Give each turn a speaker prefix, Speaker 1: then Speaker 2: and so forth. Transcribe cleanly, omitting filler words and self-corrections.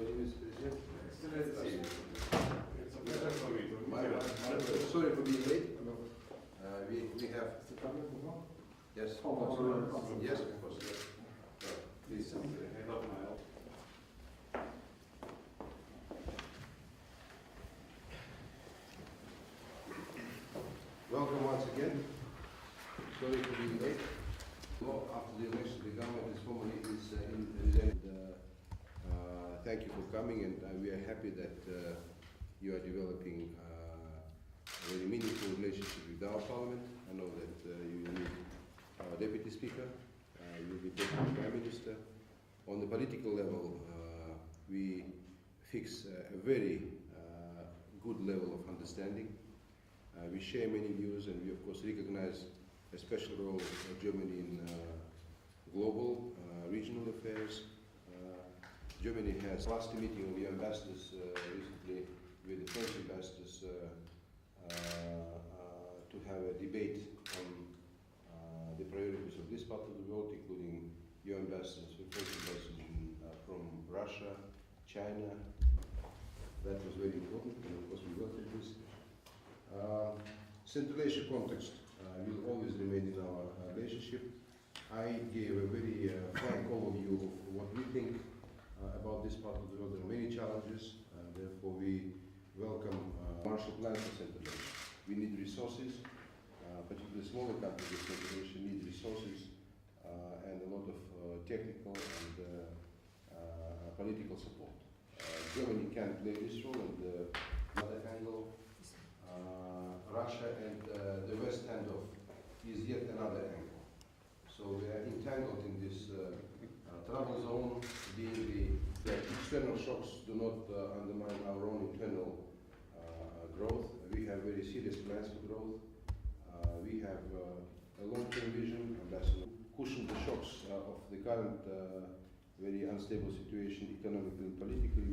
Speaker 1: Excellency, it's a pleasure for me to
Speaker 2: My,
Speaker 1: meet you.
Speaker 2: sorry for being late. We have, yes, of course. Yes, of course. Please.
Speaker 1: Head of my office.
Speaker 2: Welcome once again. Sorry for being late. Well, after the election, the government is formally in. Thank you for coming, and we are happy that you are developing a very meaningful relationship with our parliament. I know that you will be our deputy speaker, you will be deputy prime minister. On the political level, we fix a very good level of understanding. We share many views, and we of course recognize a special role of Germany in global, regional affairs. Germany has last meeting of the ambassadors recently with the French ambassadors to have a debate on the priorities of this part of the world, including your ambassadors, French ambassadors from Russia, China. That was very important, and of course we welcome this. Central Asia context will always remain in our relationship. I gave a very frank overview of what we think about this part of the world. There are many challenges, and therefore we welcome Marshall Plan for Central Asia. We need resources, particularly smaller countries of Central Asia need resources and a lot of technical and political support. Germany can play this role, and another angle, Russia and the West handoff is yet another angle. So we are entangled in this trouble zone, being the external shocks do not undermine our own internal growth. We have very serious plans for growth. We have a long-term vision, and that's to cushion the shocks of the current very unstable situation economically and politically.